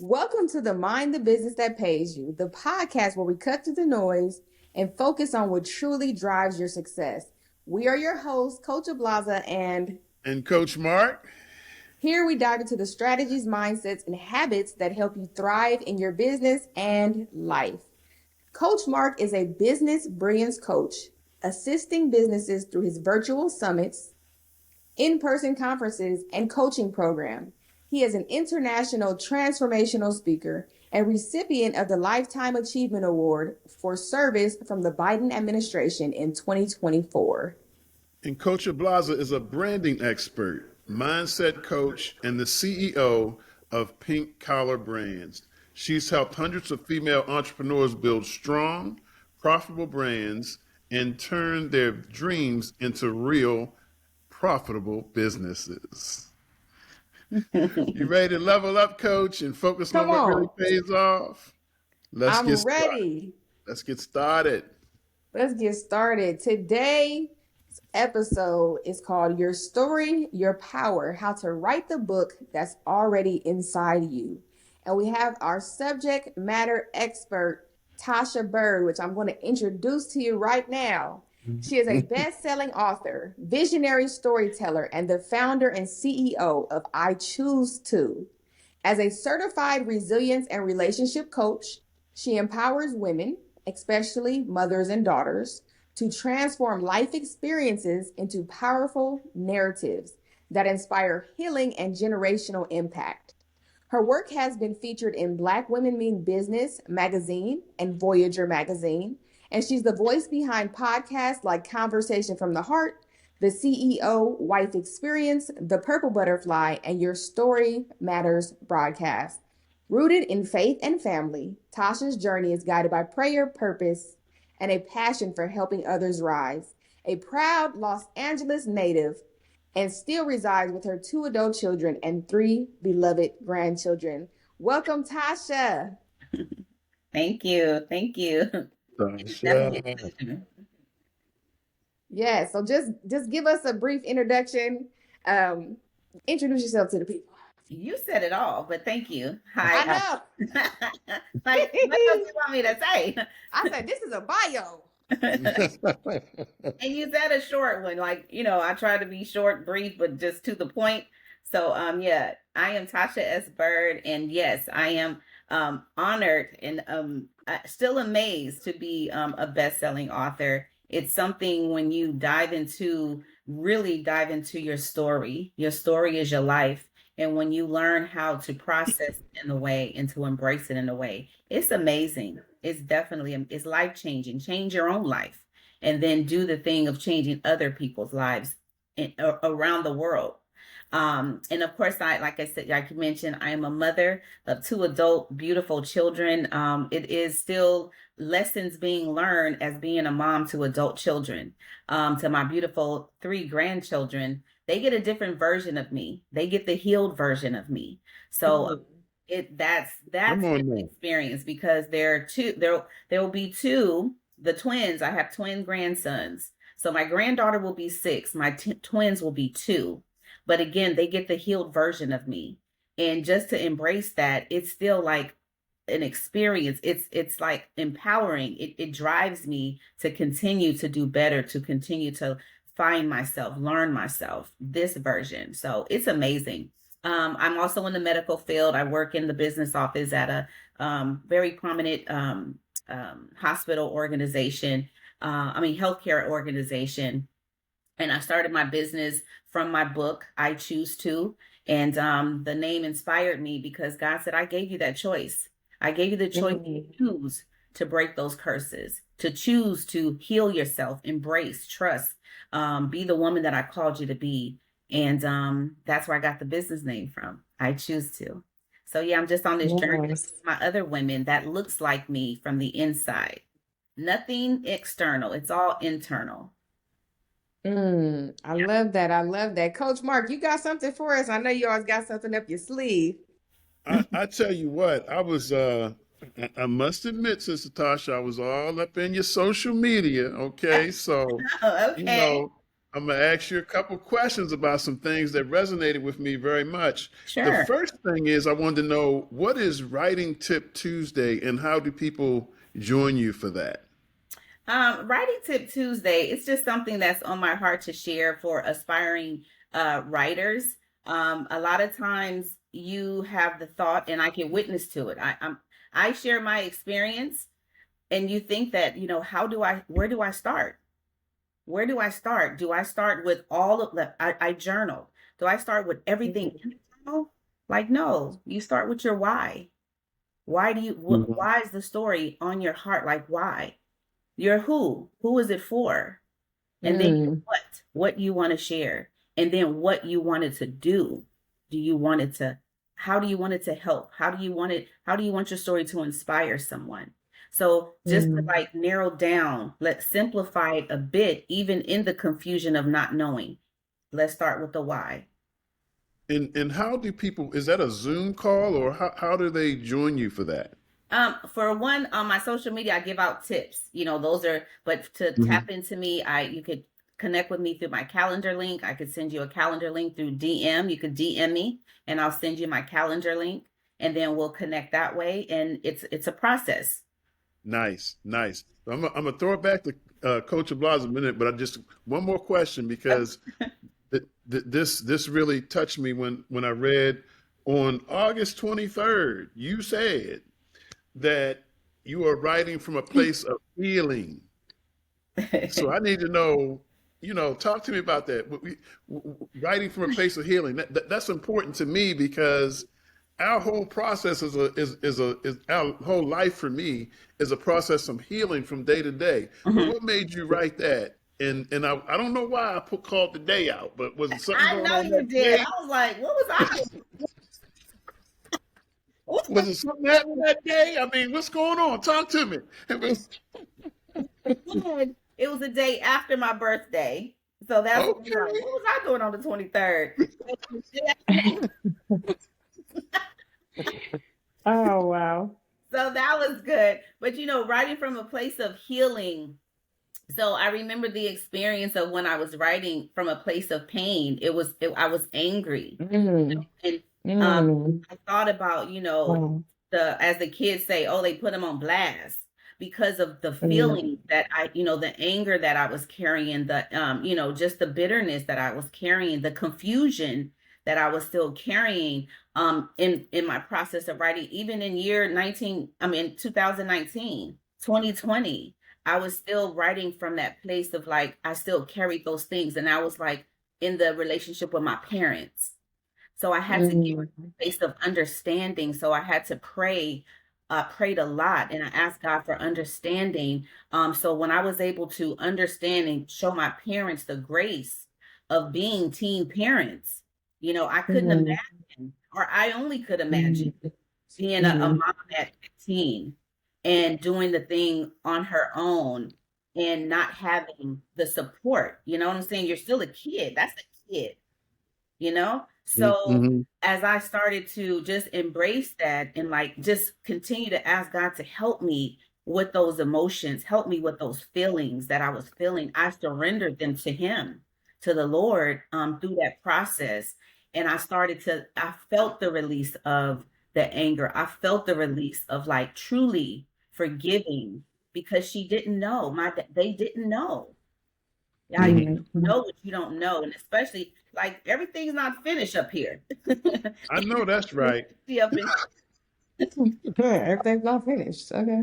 Welcome to the Mind the Business That Pays You, the podcast where we cut through the noise and focus on what truly drives your success. We are your hosts, Coach Ablaza, and Coach Mark. here we dive into the strategies, mindsets, and habits that help you thrive in your business and life. Coach Mark is a business brilliance coach, assisting businesses through his virtual summits, in-person conferences, and coaching program. He is an international transformational speaker and recipient of the Lifetime Achievement Award for service from the Biden administration in 2024. And Coach Ablaza is a branding expert, mindset coach, and the CEO of Pink Collar Brands. She's helped hundreds of female entrepreneurs build strong, profitable brands and turn their dreams into real, profitable businesses. You ready to level up, Coach, and focus on Come what really on. pays off? Let's I'm get started. ready. Let's get started. Let's get started. Today's episode is called Your Story, Your Power, How to Write the Book That's Already Inside You. And we have our subject matter expert, Tasha Byrd, which I'm going to introduce to you right now. She is a best-selling author, visionary storyteller, and the founder and CEO of I Choose To. As a certified resilience and relationship coach, she empowers women, especially mothers and daughters, to transform life experiences into powerful narratives that inspire healing and generational impact. Her work has been featured in Black Women Mean Business magazine and Voyager magazine, and she's the voice behind podcasts like Conversation from the Heart, the CEO Wife Experience, The Purple Butterfly, and Your Story Matters broadcast. Rooted in faith and family, Tasha's journey is guided by prayer, purpose, and a passion for helping others rise. A proud Los Angeles native, and still resides with her 2 adult children and 3 beloved grandchildren. Welcome, Tasha. Thank you. Thank you. Tasha. Yeah, so just give us a brief introduction. Introduce yourself to the people. You said it all, but thank you. I Hi. know. Like, what else you want me to say? I said, this is a bio. And you said a short one. Like, I try to be short, brief, but just to the point. So, yeah, I am Tasha S. Byrd, and yes, I am honored and still amazed to be a best-selling author. It's something when you really dive into your story is your life. And when you learn how to process it in a way and to embrace it in a way, it's amazing. It's definitely, it's life-changing. Change your own life and then do the thing of changing other people's lives around the world. And of course, like I said, like you mentioned, I am a mother of 2 adult, beautiful children. It is still lessons being learned as being a mom to adult children. To my beautiful 3 grandchildren, they get a different version of me. They get the healed version of me. So that's the experience, because there will be 2, the twins. I have twin grandsons. So my granddaughter will be 6. My twins will be 2. But again, they get the healed version of me. And just to embrace that, it's still like an experience. It's like empowering. It drives me to continue to do better, to continue to find myself, learn myself, this version. So it's amazing. I'm also in the medical field. I work in the business office at a very prominent hospital organization, healthcare organization. And I started my business from my book, I Choose To. And the name inspired me because God said, I gave you that choice. I gave you the choice to choose to break those curses, to choose to heal yourself, embrace, trust, be the woman that I called you to be. And that's where I got the business name from. I Choose To. So yeah, I'm just on this journey with my other women that looks like me from the inside. Nothing external. It's all internal. I love that. I love that. Coach Mark, you got something for us? I know you always got something up your sleeve. I tell you what, I must admit, Sister Tasha, I was all up in your social media. Okay. So, Okay. I'm gonna ask you a couple questions about some things that resonated with me very much. The Sure. first thing is I wanted to know what is Writing Tip Tuesday and how do people join you for that? Writing Tip Tuesday, it's just something that's on my heart to share for aspiring writers. A lot of times you have the thought, and I can witness to it. I share my experience, and you think that, where do I start? Where do I start? Do I start with all of the, I journal. Do I start with everything in the journal? Like, no, you start with your why. Mhm. Why is the story on your heart? Like, why? Your who is it for? And then your Mm, what you want to share, and then what you wanted to do. Do you want it to, how do you want it to help? How do you want your story to inspire someone? So just to mm, like narrow down, let's simplify it a bit, even in the confusion of not knowing. Let's start with the why. And how do people, is that a Zoom call or how do they join you for that? For one, on my social media, I give out tips. Those are, but to Mhm. tap into me, you could connect with me through my calendar link. I could send you a calendar link through DM. You could DM me and I'll send you my calendar link, and then we'll connect that way. And it's a process. Nice, nice. I'm gonna throw it back to Coach Blas in a minute, but I just one more question because this really touched me when I read on August 23rd. You said that you are writing from a place of healing. So I need to know, talk to me about that. Writing from a place of healing. That's important to me because our whole process is our whole life for me is a process of healing from day to day. But Mhm. what made you write that? And I don't know why I called the day out, but was it something I going know on you that did. day? I was like, what was I Was it something happened that day? I mean, what's going on? Talk to me. doing? It was the day after my birthday. So that's what I was like, Okay. what was I doing on the 23rd? oh, wow. So that was good. But writing from a place of healing. So I remember the experience of when I was writing from a place of pain. I was angry. Mm, And mm, I thought about, wow. as the kids say, oh, they put them on blast because of the Mm, feeling that the anger that I was carrying, just the bitterness that I was carrying, the confusion that I was still carrying in my process of writing, even in year 2019, 2020, I was still writing from that place of like, I still carried those things. And I was like in the relationship with my parents. So I had to get mm, to a place of understanding. So I had to pray, prayed a lot, and I asked God for understanding. So when I was able to understand and show my parents the grace of being teen parents, I couldn't mm, imagine, or I only could imagine mm, being a mm, mom at 15 and doing the thing on her own and not having the support. You know what I'm saying? You're still a kid. That's a kid, you know? So Mm-hmm. as I started to just embrace that and like just continue to ask God to help me with those emotions, help me with those feelings that I was feeling, I surrendered them to Him, to the Lord, through that process. And I felt the release of the anger. I felt the release of like truly forgiving because she didn't know. They didn't know. Yeah, you Mm-hmm. mm, don't mm. know what you don't know, and especially like everything's not finished up here. I know that's right. See up in Everything's not finished. Okay.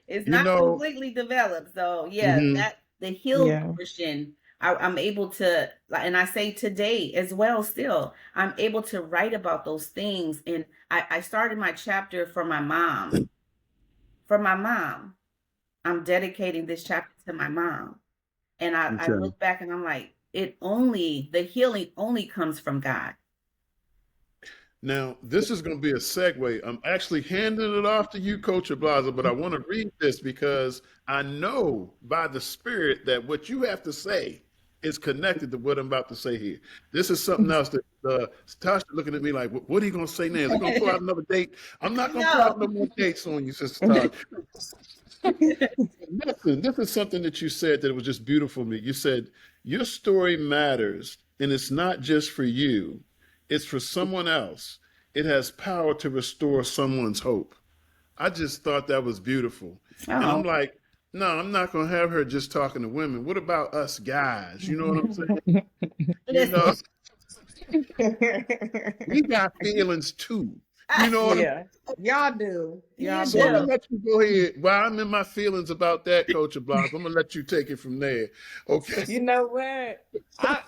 it's You not know, completely developed. So yeah, hmm that the healed yeah. portion, I'm able to, and I say today as well. Still, I'm able to write about those things, and I started my chapter for my mom. For my mom, I'm dedicating this chapter to my mom, and I okay. look back and I'm like, the healing only comes from God. Now, this is going to be a segue. I'm actually handing it off to you, Coach Ablaza, but I want to read this because I know by the Spirit that what you have to say is connected to what I'm about to say here. This is something else that Tasha looking at me like, what are you going to say now? Is he going to pull out another date? I'm not going to pull out No. no more dates on you, Sister Tasha. Listen, this is something that you said that it was just beautiful to me. You said Your story matters, and it's not just for you, it's for someone else. It has power to restore someone's hope. I just thought that was beautiful. And I'm Oh, like, no, I'm not going to have her just talking to women. What about us guys? You know what I'm saying? You listen. know, we got feelings too. You know what I'm Yeah, y'all do. Y'all You So I'm gonna do. do. let you go ahead. While I'm in my feelings about that, Coach Blanc, I'm gonna let you take it from there. Okay. You know what? I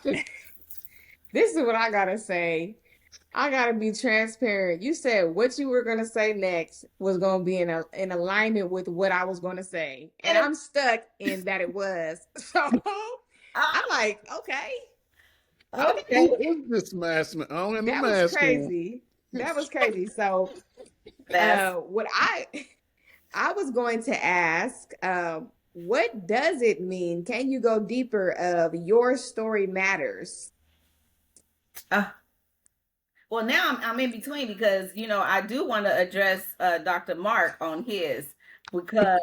this is what I gotta say. I gotta be transparent. You said what you were gonna say next was gonna be in alignment with what I was gonna say, and And I'm stuck in that it was. So I'm ah, like, okay, okay. Who is this mask man? I don't have no that was mask on. crazy. That was crazy. So, That's what I was going to ask, what does it mean? Can you go deeper of your story matters? uh, well, now I'm in between because I do want to address Dr. Mark on his because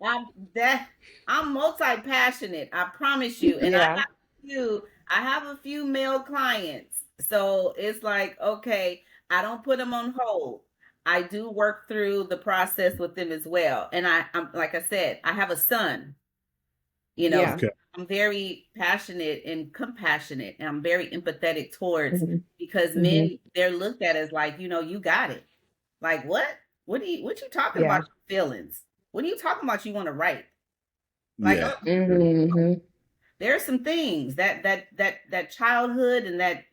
I'm that I'm multi-passionate, I promise you. And Yeah. I have a few male clients. So it's like, okay, I don't put them on hold. I do work through the process with them as well. And I'm like I said, I have a son, so Yeah. Okay. I'm very passionate and compassionate, and I'm very empathetic towards Hmm. because Hmm. men, they're looked at as like, you got it. Like what? What you talking Yeah. about your feelings? What are you talking about you want to write? Like, Yeah. oh, Hmm. there are some things that childhood and that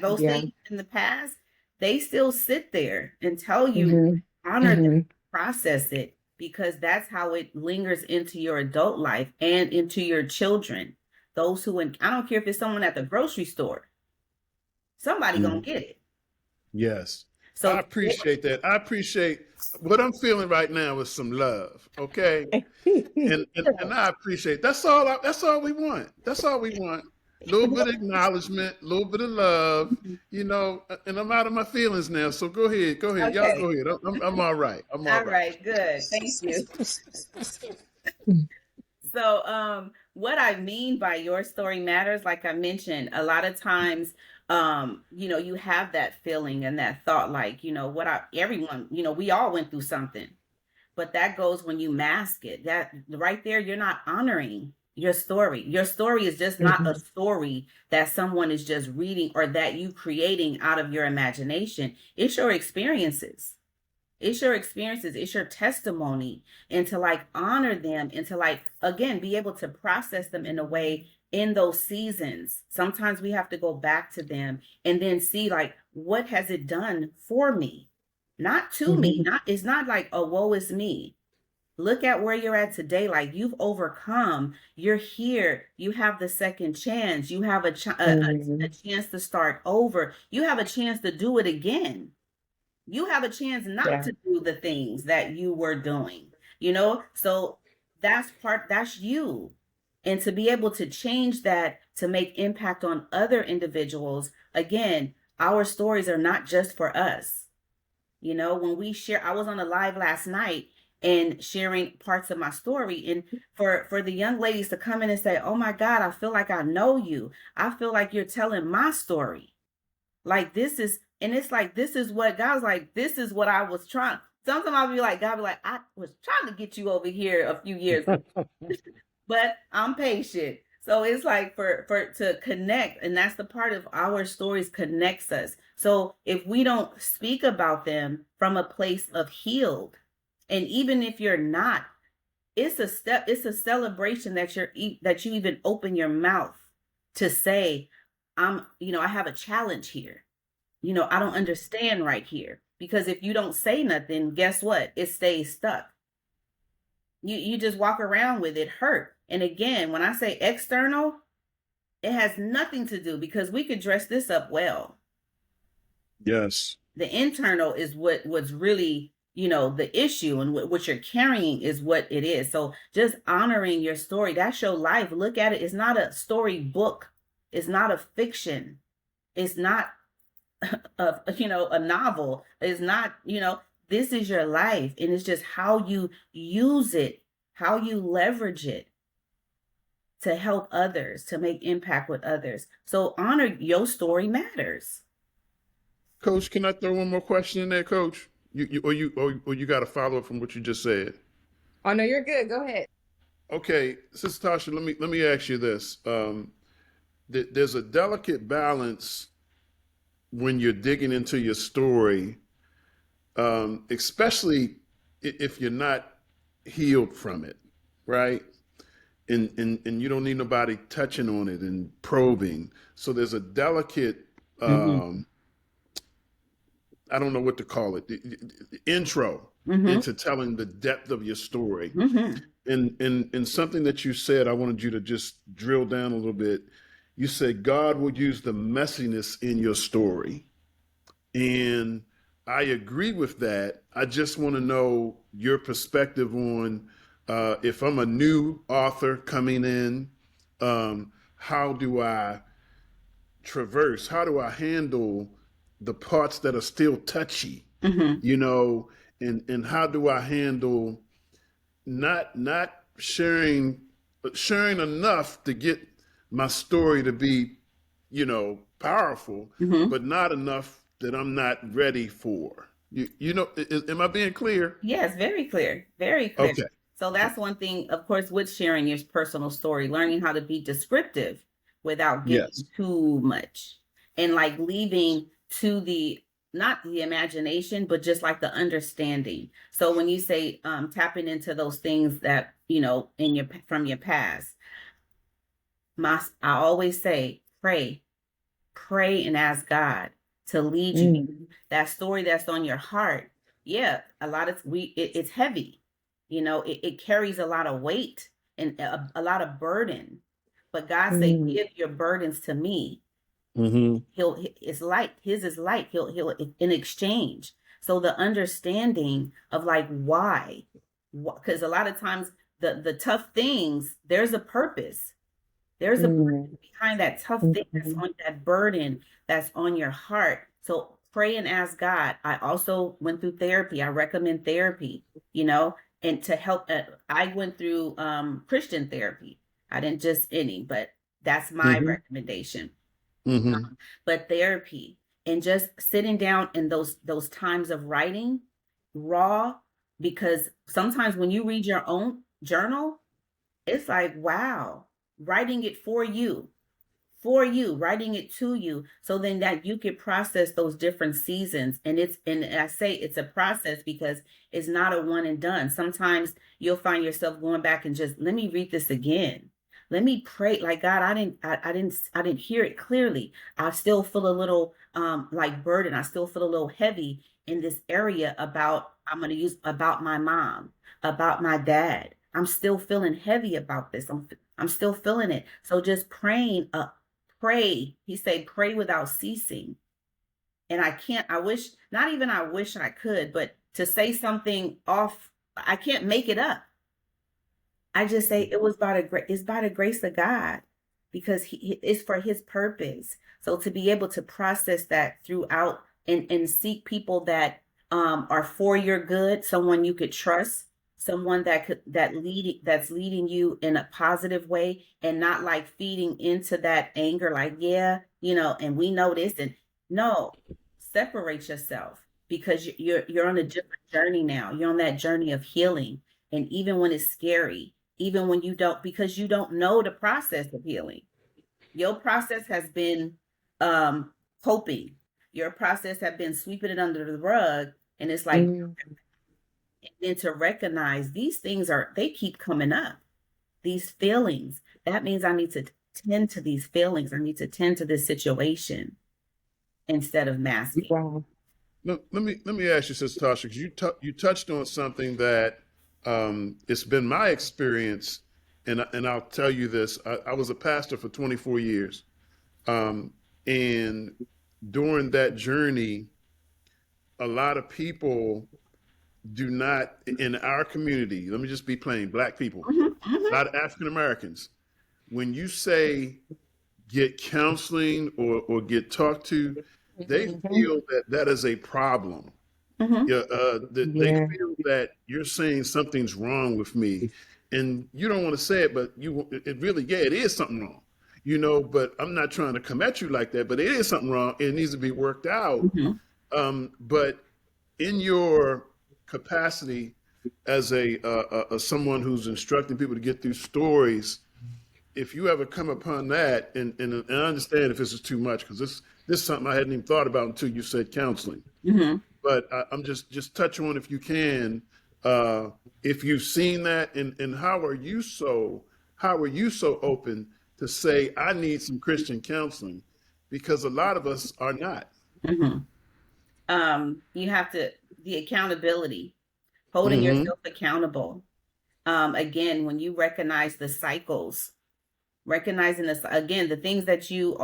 those Yeah. things in the past, they still sit there and tell you Hmm. honor them, Hmm. process it, because that's how it lingers into your adult life and into your children. Those who, I don't care if it's someone at the grocery store, somebody gonna Mhm. get it. Yes. I So appreciate that. I appreciate what I'm feeling right now is some love. Okay. And I appreciate that's all we want. That's all we want. A little bit of acknowledgement, a little bit of love, and I'm out of my feelings now. So go ahead, go ahead. Y'all okay, go ahead. I'm all right. I'm all all right. right, good, thank you. So, what I mean by your story matters, like I mentioned, a lot of times, you have that feeling and that thought, like, everyone, we all went through something, but that goes when you mask it. That right there, you're not honoring your story. Your story is just not a Mhm. story that someone is just reading or that you creating out of your imagination. It's your experiences. It's your experiences, it's your testimony, and to like honor them and to like again be able to process them in a way in those seasons. Sometimes we have to go back to them and then see like what has it done for me, not to me. Mhm. Not It's not like, oh, woe is me. Look at where you're at today. Like you've overcome. You're here. You have the second chance. You have a Mhm. chance to start over. You have a chance to do it again. You have a chance not Yeah. to do the things that you were doing, so that's you. And to be able to change that to make impact on other individuals, again, our stories are not just for us. When we share, I was on a live last night and sharing parts of my story, and for the young ladies to come in and say, oh my God, I feel like I know you, I feel like you're telling my story, like this is, and it's like this is what God's like. This is what I was trying. Sometimes I'll be like, God be like, I was trying to get you over here a few years, but I'm patient. So it's like for to connect, and that's the part of our stories connects us. So if we don't speak about them from a place of healed, and even if you're not, it's a step. It's a celebration that that you even open your mouth to say, I have a challenge here. I don't understand right here. Because if you don't say nothing, guess what? It stays stuck. You just walk around with it hurt. And again, when I say external, it has nothing to do because we could dress this up well. Yes. The internal is what was really, the issue, and what you're carrying is what it is. So just honoring your story, that's your life. Look at it. It's not a story book. It's not a fiction. It's not a novel. Is not, this is your life, and it's just how you use it, how you leverage it to help others, to make impact with others. So honor your story matters. Coach, can I throw one more question in there, Coach? Or you got a follow up from what you just said? Oh no, you're good. Go ahead. Okay, Sister Tasha, let me ask you this. There's a delicate balance when you're digging into your story, especially if you're not healed from it, right? And you don't need nobody touching on it and probing. So there's a delicate, Mm-hmm. um, I don't know what to call it, the intro Mm-hmm. into telling the depth of your story. Mm-hmm. And something that you said, I wanted you to just drill down a little bit. You said God will use the messiness in your story. And I agree with that. I just want to know your perspective on if I'm a new author coming in, how do I traverse? How do I handle the parts that are still touchy? Mm-hmm. You know, and how do I handle not sharing enough to get my story to be, powerful, Mm-hmm. but not enough that I'm not ready for. Am I being clear? Yes, very clear. Very clear. Okay. So that's one thing, of course, with sharing your personal story, learning how to be descriptive without giving Yes. too much and like leaving to the not the imagination, but just like the understanding. So when you say tapping into those things that, in your from your past, I always say pray and ask God to lead you. That story that's on your heart, yeah, a lot of it's heavy. It carries a lot of weight and a lot of burden. But God said, "Give your burdens to me." Mm-hmm. He'll it's light. His is light. He'll in exchange. So the understanding of like why, because a lot of times the tough things, there's a purpose. There's a purpose behind that tough thing that's on that burden that's on your heart. So pray and ask God. I also went through therapy. I recommend therapy, and to help. I went through Christian therapy. I didn't just any, but that's my Mm-hmm. recommendation. Mm-hmm. But therapy and just sitting down in those times of writing raw, because sometimes when you read your own journal, it's like, wow, writing it for you, writing it to you, so then that you can process those different seasons. And I say it's a process because it's not a one and done. Sometimes you'll find yourself going back and just let me read this again. Let me pray like God. I didn't hear it clearly. I still feel a little like burden. I still feel a little heavy in this area about I'm going to use about my mom, about my dad. I'm still feeling heavy about this. I'm still feeling it. So just praying, pray. He said, pray without ceasing. And I wish, not even I wish I could, but to say something off, I can't make it up. I just say it was it's by the grace of God, because it's for his purpose. So to be able to process that throughout and seek people that are for your good, someone you could trust, someone that's leading you in a positive way and not like feeding into that anger, like, yeah, and we know this, and no, separate yourself, because you're on a different journey now. You're on that journey of healing. And even when it's scary, even when you don't, because you don't know the process of healing, your process has been coping. Your process have been sweeping it under the rug. And it's like, and then to recognize these things they keep coming up. These feelings, that means I need to tend to these feelings. I need to tend to this situation instead of masking. Let me ask you, Sister Tasha, because you touched on something that it's been my experience, and I'll tell you this: I was a pastor for 24 years, and during that journey, a lot of people do not in our community. Let me just be plain: Black people, Mm-hmm, a lot of African Americans. When you say get counseling or get talked to, they feel that that is a problem. mm-hmm, Yeah, they feel that you're saying something's wrong with me, and you don't want to say it, but it really, yeah, it is something wrong, but I'm not trying to come at you like that, but it is something wrong. It needs to be worked out. Mhm. But in your capacity as a someone who's instructing people to get through stories, if you ever come upon that, and I understand if this is too much, because this is something I hadn't even thought about until you said counseling. Mhm. But I'm just touch on, if you can, uh, if you've seen that, and how are you so open to say I need some Christian counseling, because a lot of us are not. Mhm. You have to, the accountability, holding Hmm. yourself accountable. Again, when you recognize the cycles, recognizing this again, the things that you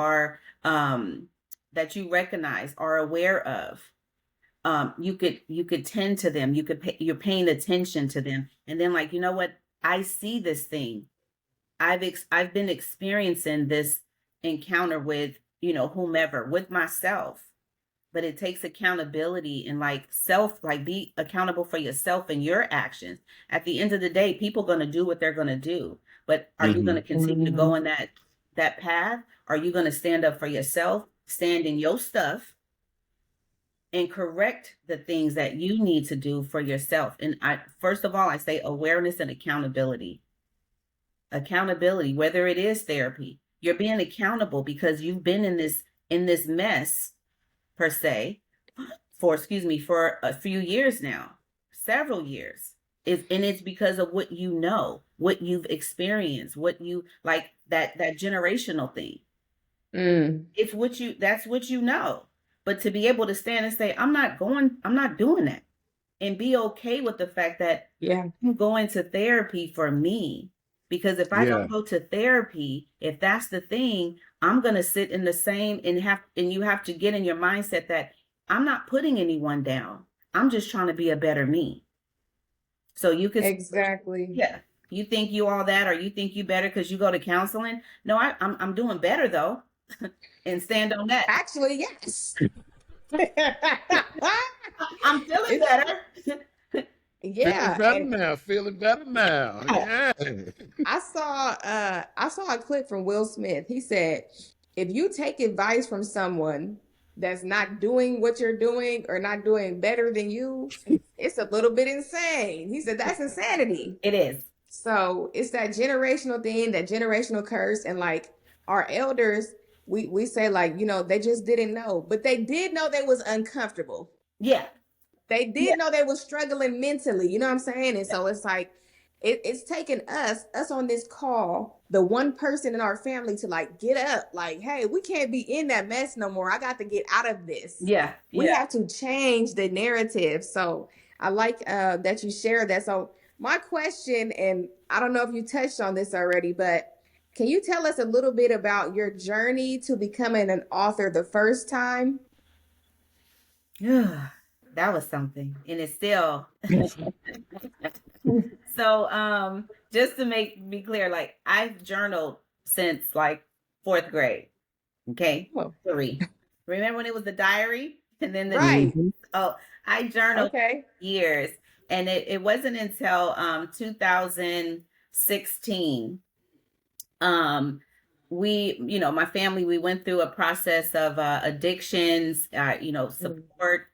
recognize, are aware of, you could tend to them, you're paying attention to them, and then, like, you know what, I see this thing, I've been experiencing this encounter with, whomever, with myself. But it takes accountability and, like, like, be accountable for yourself and your actions. At the end of the day, people are going to do what they're going to do, but are you going Hmm. to continue to go in that path? Are you going to stand up for yourself, stand in your stuff, and correct the things that you need to do for yourself? And I first of all, I say awareness and accountability. Accountability, whether it is therapy, you're being accountable because you've been in this mess, per se, for a few years now, several years. And it's because of what you've experienced, what you like, that generational thing. Mm, That's what you know. But to be able to stand and say, I'm not doing that, and be okay with the fact that yeah, I'm going to therapy for me. Because if I Yeah. don't go to therapy, if that's the thing, I'm gonna sit in the same, and you have to get in your mindset that I'm not putting anyone down. I'm just trying to be a better me. So you can, exactly. yeah, you think you all that, or you think you better because you go to counseling. No, I'm doing better though, and stand on that. Actually, yes. I'm feeling It's better. Feeling yeah, better and now. Feeling better now. Yeah. I saw a clip from Will Smith. He said, if you take advice from someone that's not doing what you're doing or not doing better than you, it's a little bit insane. He said that's insanity. It is. So it's that generational thing, that generational curse, and like our elders, we say like, they just didn't know, but they did know they was uncomfortable. Yeah. They Yeah. did know they were struggling mentally, you know what I'm saying? And so it's like it's taken us on this call, the one person in our family, to like get up, like, hey, we can't be in that mess no more. I got to get out of this. Yeah. We Yeah. have to change the narrative. So I like that you shared that. So my question, and I don't know if you touched on this already, but can you tell us a little bit about your journey to becoming an author the first time? That was something. And it's still so just to make be clear, like, I've journaled since, like, fourth grade. Okay. Oh, Three. Remember when it was the diary? And then the right. Hmm. oh, I journaled Okay. years. And it wasn't until 2016, um my family, we went through a process of addictions, Mm, support,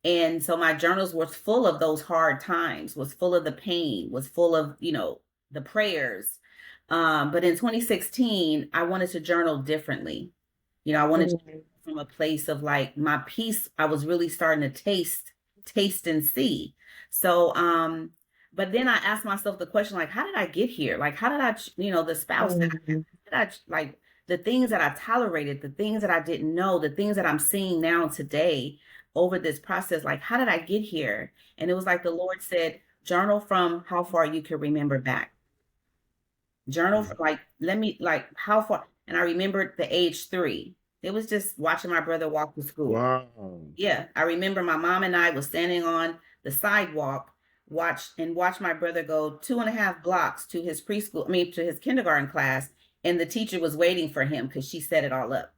and so my journals was full of those hard times, was full of the pain, was full of, the prayers. But in 2016, I wanted to journal differently. I wanted to, mm, from a place of, like, my peace, I was really starting to taste and see. So but then I asked myself the question, like, how did I get here? Like, how did the spouse that mm. I like, the things that I tolerated, the things that I didn't know, the things that I'm seeing now today over this process, like, how did I get here? And it was like the Lord said, journal from how far you can remember back. Journal from, like, let me, like, how far. And I remembered the age 3. It was just watching my brother walk to school. Wow. Yeah, I remember my mom and I was standing on the sidewalk, watch my brother go 2.5 blocks to his preschool, I mean, to his kindergarten class, and the teacher was waiting for him because she set it all up.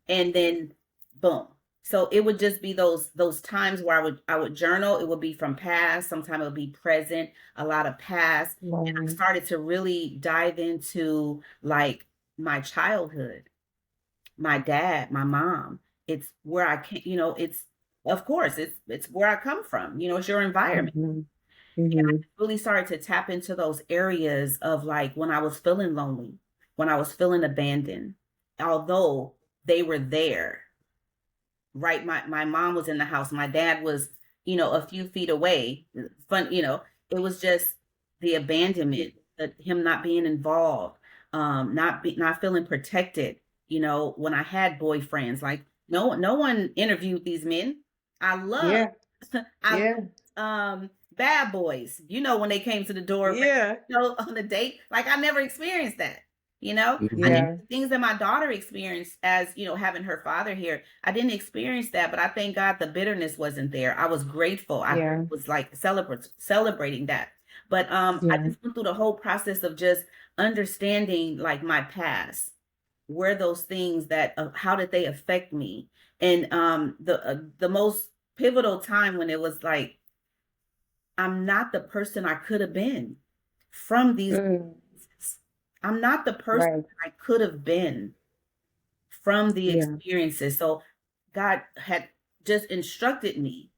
And then, boom. So it would just be those times where I would journal. It would be from past, sometimes it would be present, a lot of past. And I Wow. started to really dive into like my childhood, my dad, my mom. It's where I can, it's of course it's where I come from. It's your environment. Mm-hmm. And I Mm-hmm. really started to tap into those areas of like when I was feeling lonely, when I was feeling abandoned, although they were there, right? My mom was in the house. My dad was, a few feet away. It was just the abandonment, him not being involved, not feeling protected. When I had boyfriends, like no one interviewed these men. I love, Yeah. I Yeah. bad boys. When they came to the door, Yeah. on the date, like I never experienced that. I think Mhm. Yeah. the things that my daughter experienced as, having her father here, I didn't experience that, but I thank God the bitterness wasn't there. I was grateful. I Yeah. was like celebrating that. But I Yeah. just went through the whole process of just understanding like my past, where those things that how did they affect me? And the most pivotal time when it was like I'm not the person I could have been from these. Mm. I'm not the person Right. I could have been from the Yeah. experiences. So God had just instructed me,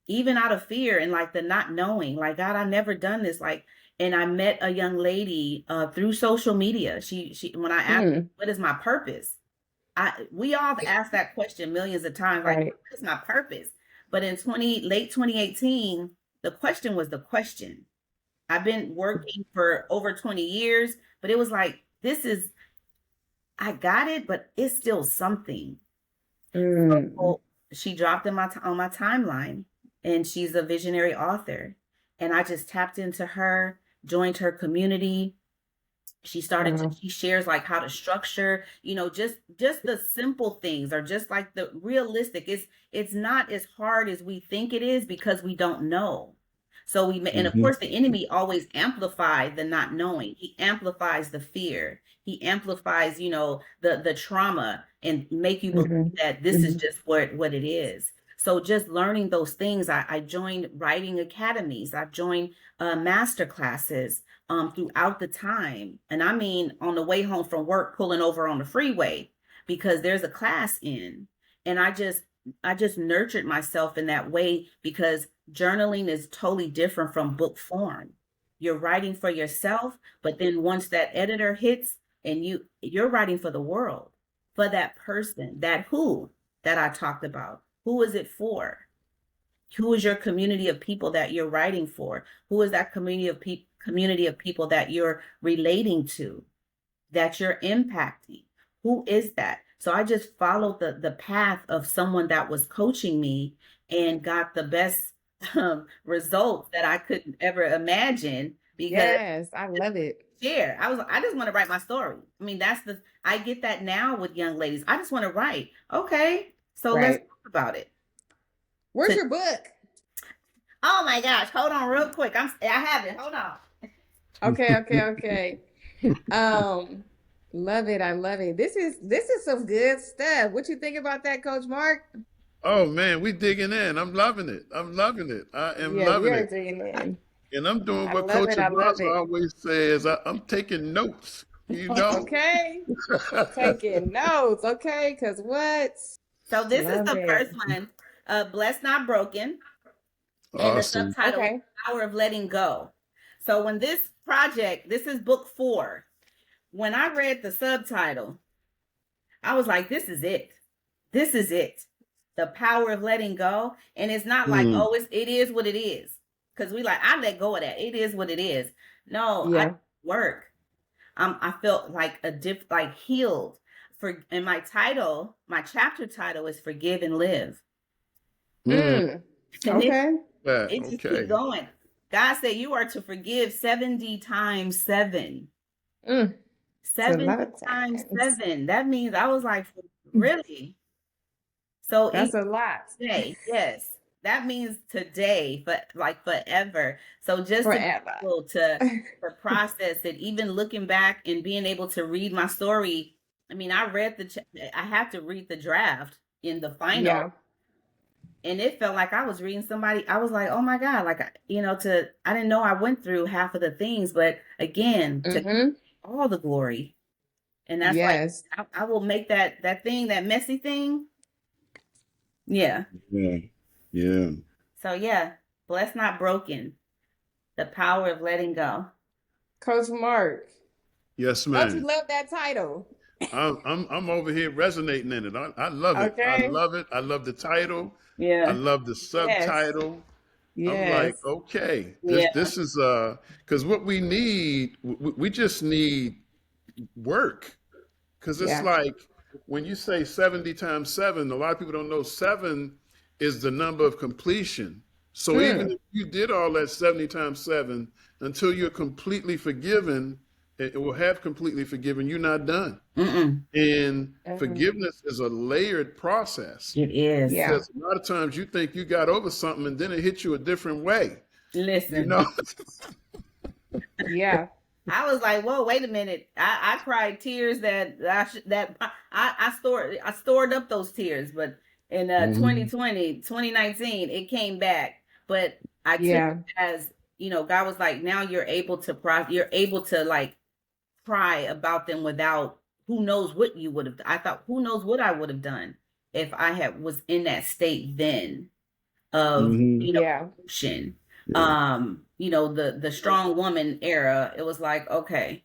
even out of fear and like the not knowing, like, God, I never done this. Like, and I met a young lady through social media. She when I asked, Mm. what is my purpose? We all have asked that question millions of times, like, Right. what is my purpose? But in late 2018, the question was the question. I've been working for over 20 years, but it was like, I got it, but it's still something. Mm. So she dropped on my timeline, and she's a visionary author. And I just tapped into her, joined her community. Wow. She shares like how to structure, just the simple things, or just like the realistic. It's not as hard as we think it is because we don't know. So and of Mhm. course the enemy always amplifies the not knowing. He amplifies the fear. He amplifies, the trauma, and make you believe Mm-hmm. that this is Mm-hmm. just what it is. So just learning those things, I joined writing academies. I've joined master classes throughout the time. And I mean, on the way home from work, pulling over on the freeway because there's a class in. And I just nurtured myself in that way because journaling is totally different from book form. You're writing for yourself, but then once that editor hits and you're writing for the world, for that person, that who that I talked about. Who is it for? Who is your community of people that you're writing for? Who is that community of people that you're relating to, that you're impacting? Who is that? So I just followed the path of someone that was coaching me and got the best results that I could ever imagine because Yes, I love it. share. I just want to write my story. I mean, I get that now with young ladies. I just want to write. Okay, so let's Right. talk about it. Where's To your book? Oh my gosh, hold on real quick. I have it. Hold on. Okay, okay, okay. Um, love it. I love it. This is some good stuff. What you think about that, Coach Mark? Oh man, we digging in. I'm loving it. I'm loving it. I am Yeah, we loving are it. digging in. And I'm doing I what love Coach it. I love Blas it. always says. I'm taking notes. You know. Okay. Taking notes. Okay, because what? So this is Love the it. first one, Blessed Not Broken, and the Awesome. subtitle is Okay. Power of Letting Go. So when this is book 4. When I read the subtitle, I was like, this is it. This is it. The power of letting go. And it's not like, Mm. oh, it is what it is. Because I let go of that. It is what it is. No, I Yeah. work. I felt like like healed. And my chapter title is Forgive and Live. Mm. Mm. And Okay. Yeah. it just keep Okay. going. God said you are to forgive 70 times 7. Mm. It's a 70 lot of times times. 7. That means I was like, really? So That's a lot. today, yes. That means today, but like forever. So just to be Forever. able to process it, even looking back and being able to read my story. I mean, I have to read the draft. in the final. Yeah. And it felt like I was reading somebody. I was like, oh my God, like, I didn't know I went through half of the things, but again, to Mm-hmm. all the glory. And that's like, Yes. I will make that thing, that messy thing. Yeah. Yeah. Yeah. So yeah, blessed not broken. The power of letting go. Coach Mark. Yes, Don't you ma'am. love that title? I'm over here resonating in it. I love it. I Okay. love it. I love the title. I Yeah. love the Yes. subtitle. I'm like, Yes. okay, Yeah. this is because what we need, we just need work. Because it's Yeah. like when you say 70 times 7, a lot of people don't know 7 is the number of completion. So even Mm. if you did all that 70 times 7, until you're completely forgiven, it will have completely forgiven, you're not done. Mm-mm. And Mm. forgiveness is a layered process It is. Yeah. because a lot of times you think you got over something and then it hits you a different way. You Listen, know? Yeah. I was like, whoa, wait a minute. I cried tears I stored up those tears, but in Mhm. 2020, 2019, it came back. But I took it Yeah. as, God was like, now you're able to like cry about them without who knows what you would have. I thought, who knows what I would have done if I had was in that state then of, Mhm. Yeah. emotion. Yeah. The strong woman era, it was like, okay.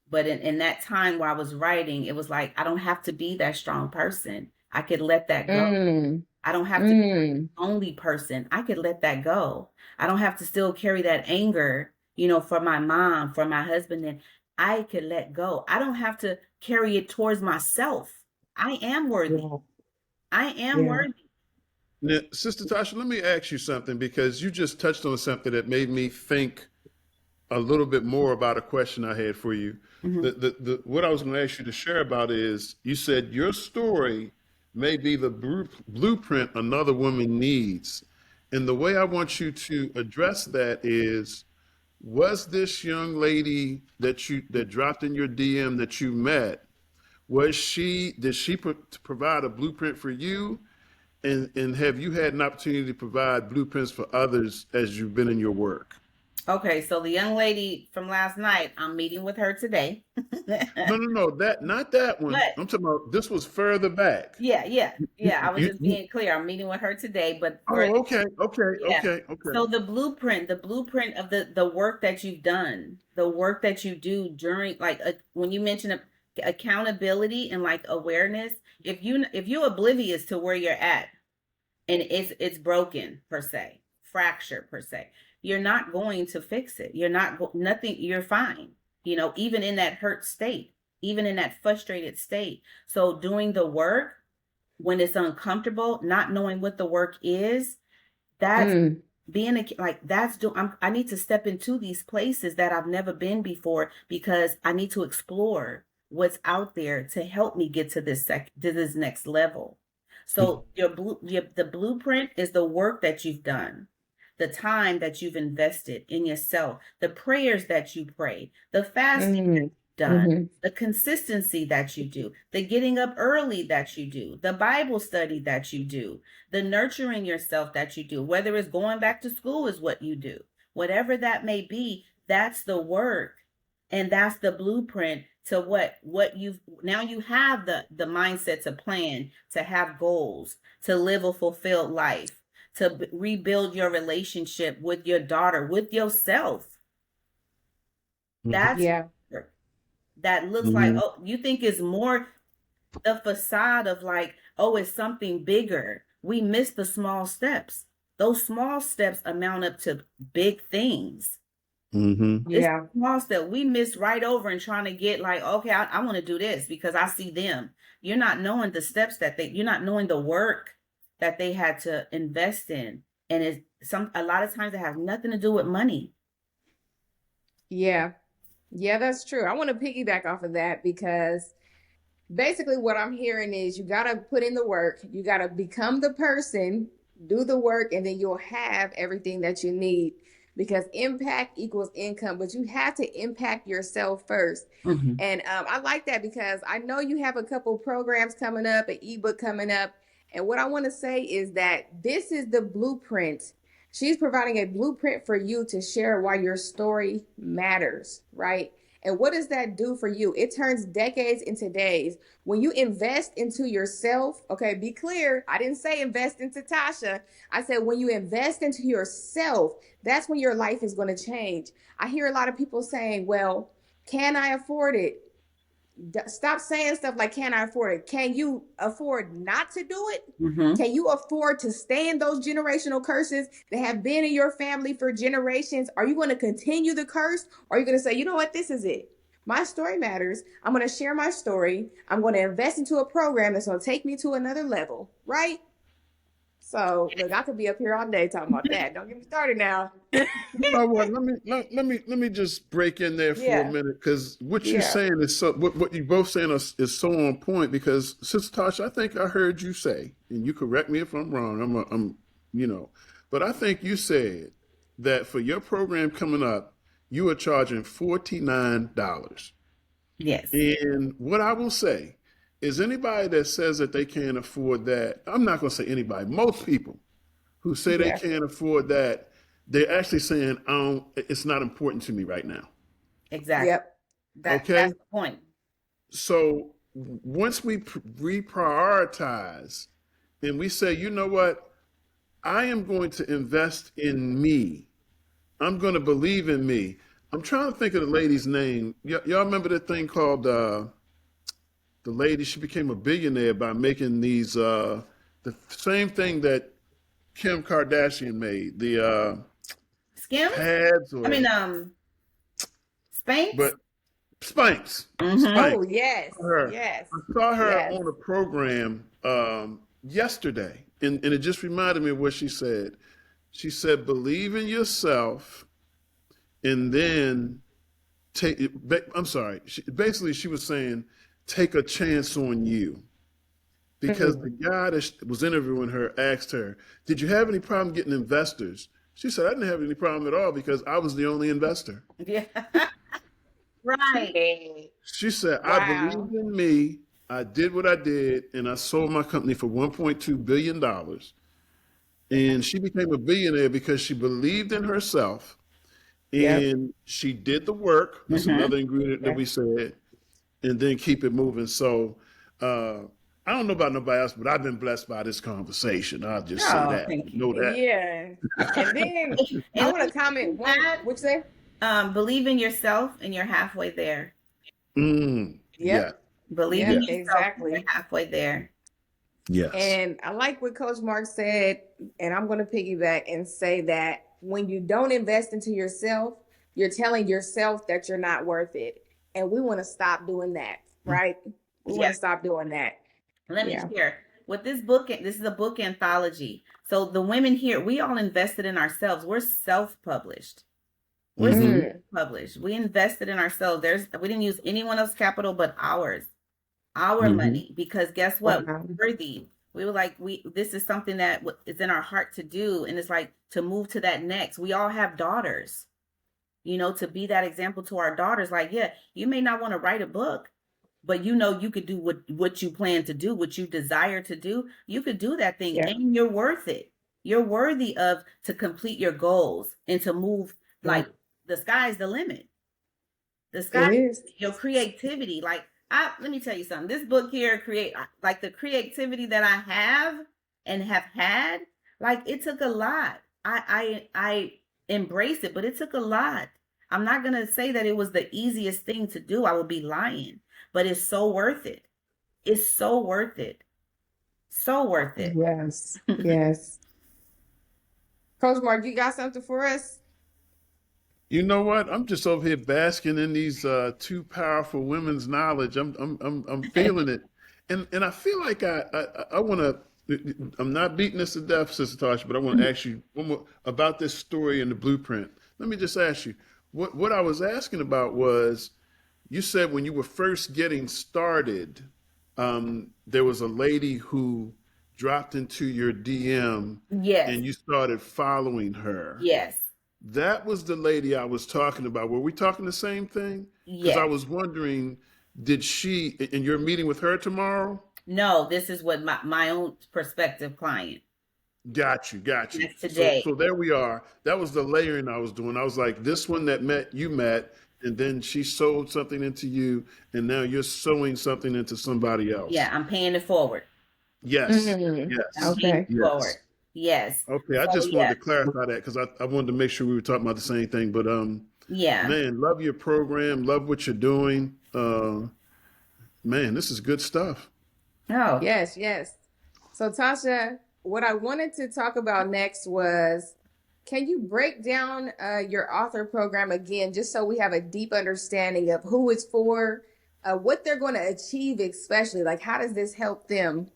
But in that time while I was writing, it was like, I don't have to be that strong person. I could let that go. Mm. I don't have to be Mm. the only person. I could let that go. I don't have to still carry that anger, for my mom, for my husband. And I could let go. I don't have to carry it towards myself. I am worthy. Yeah. I am Yeah. worthy. Now, Sister Tasha, let me ask you something because you just touched on something that made me think a little bit more about a question I had for you. Mm-hmm. What I was going to ask you to share about is you said your story may be the blueprint another woman needs. And the way I want you to address that is, was this young lady that dropped in your DM that you met, did she provide a blueprint for you? And have you had an opportunity to provide blueprints for others as you've been in your work? Okay, so the young lady from last night, I'm meeting with her today. No, that not that one. But I'm talking about this was further back. yeah, yeah, yeah. I was just You- being clear. I'm meeting with her today, but for oh, okay, okay, yeah. okay, okay. So the blueprint of the work that you've done, the work that you do during like when you mention accountability and like awareness, if you're oblivious to where you're at and it's broken per se, fractured per se, you're not going to fix it. You're not nothing. You're fine. Even in that hurt state, even in that frustrated state. So doing the work when it's uncomfortable, not knowing what the work is, that's Mm. being like I need to step into these places that I've never been before because I need to explore what's out there to help me get to this next level. So the blueprint is the work that you've done, the time that you've invested in yourself, the prayers that you pray, the fasting Mm. done, Mm-hmm. the consistency that you do, the getting up early that you do, the Bible study that you do, the nurturing yourself that you do, whether it's going back to school is what you do, whatever that may be, that's the work. And that's the blueprint to what you've now you have the mindset to plan, to have goals, to live a fulfilled life, to rebuild your relationship with your daughter, with yourself. Mhm, That's Yeah. that looks like, mhm, oh, you think it's more the facade of like, oh, it's something bigger. We miss the small steps. Those small steps amount up to big things. mhm, It's Yeah. small step we miss right over and trying to get like, okay, I want to do this because I see them. You're not knowing the steps you're not knowing the work that they had to invest in. And it's a lot of times it has nothing to do with money. Yeah. Yeah, that's true. I want to piggyback off of that because basically what I'm hearing is you got to put in the work, you got to become the person, do the work, and then you'll have everything that you need because impact equals income, but you have to impact yourself first. Mm-hmm. And I like that because I know you have a couple programs coming up, an ebook coming up, And what I want to say is that this is the blueprint. She's providing a blueprint for you to share why your story matters, right? And what does that do for you? It turns decades into days. When you invest into yourself, okay, be clear. I didn't say invest into Tasha. I said when you invest into yourself, that's when your life is going to change. I hear a lot of people saying, well, can I afford it? Stop saying stuff like, can I afford it? Can you afford not to do it? Mm-hmm. Can you afford to stay in those generational curses that have been in your family for generations? Are you going to continue the curse? Or are you going to say, you know what, this is it? My story matters. I'm going to share my story. I'm going to invest into a program that's going to take me to another level, right? So look, I could be up here all day talking about that. Don't get me started now. You know what? Let me just break in there for a Yeah, minute, because what you're yeah, saying is so. What you both saying is so on point. Because Sister Tasha, I think I heard you say, and you correct me if I'm wrong. You know, but I think you said that for your program coming up, you are charging $49. Yes. And what I will say is, anybody that says that they can't afford that, I'm not going to say anybody. Most people who say they yeah. can't afford that, they're actually saying, it's not important to me right now. Exactly. Yep. Okay? That's the point. So once we reprioritize and we say, you know what, I am going to invest in me, I'm going to believe in me. I'm trying to think of the lady's name. Y'all remember that thing called the lady? She became a billionaire by making these the same thing that Kim Kardashian made, the Skims? pads, I mean, or Spanx? but Spanx, Mm-hmm. Spanx. Oh, yes, Her, yes, I saw her yes. on a program yesterday, and it just reminded me of what she said. She said, "Believe in yourself, and then take." I'm sorry. Basically, she was saying, "Take a chance on you." Because the Mm. guy that was interviewing her asked her, "Did you have any problem getting investors?" She said, "I didn't have any problem at all because I was the only investor." Yeah. Right. She said, "I Wow. believed in me. I did what I did, and I sold my company for $1.2 billion." And she became a billionaire because she believed in herself, Yep. and she did the work. That's Mm-hmm. another ingredient that Yeah. we said, and then keep it moving. So uh, I don't know about nobody else, but I've been blessed by this conversation. I'll just say Oh, that. I thank you. know that. Yeah. And then I And want let to me comment one, add, which say, believe in yourself and you're halfway there. Yeah, yep, Believe in yep, yeah, yourself and you're exactly. halfway there. yes. And I like what Coach Mark said, and I'm going to piggyback and say that when you don't invest into yourself, you're telling yourself that you're not worth it. And we want to stop doing that, right? We want Yeah. to stop doing that. Let me Yeah. share. With this book, this is a book anthology. So the women here, we all invested in ourselves. We're self-published. We're Mm-hmm. Mm, self-published. We invested in ourselves. We didn't use anyone else's capital but ours, our Mm-hmm. money. Because guess what? wow. We're worthy. We were like, this is something that is in our heart to do, and it's like to move to that next. We all have daughters, to be that example to our daughters. Like, yeah, you may not want to write a book, but you could do what you plan to do, what you desire to do. You could do that thing, Yeah. and you're worth it. You're worthy of to complete your goals and to move. Yeah. Like, the sky's the limit. The It sky, is. your creativity. Like, let me tell you something. This book here, like the creativity that I have and have had. Like, it took a lot. I embrace it, but it took a lot. I'm not gonna say that it was the easiest thing to do. I would be lying, but it's so worth it. It's so worth it. So worth it. Yes. Yes. Coach Mark, you got something for us? You know what? I'm just over here basking in these two powerful women's knowledge. I'm feeling it, and I feel like I want to. I'm not beating this to death, Sister Tasha, but I want to ask you one more about this story in the blueprint. Let me just ask you what I was asking about was, you said when you were first getting started, there was a lady who dropped into your DM Yes. and you started following her. Yes. That was the lady I was talking about. Were we talking the same thing? Because I Yes. was wondering, did she, and you're meeting with her tomorrow? No, this is what my own prospective client. Got you, got you. That's So today. so there we are. That was the layering I was doing. I was like, this one that met, and then she sold something into you, and now you're sewing something into somebody Yeah, else. I'm paying it forward. Yes, Mm, I'm yes, paying it okay. forward. yes. Yes. Okay, I So just wanted yeah, to clarify that because I wanted to make sure we were talking about the same thing. But yeah. man, love your program, love what you're doing. Man, this is good stuff. Oh, Yes, yes. So, Tasha, what I wanted to talk about next was, can you break down your author program again, just so we have a deep understanding of who it's for, what they're going to achieve, especially like how does this help them?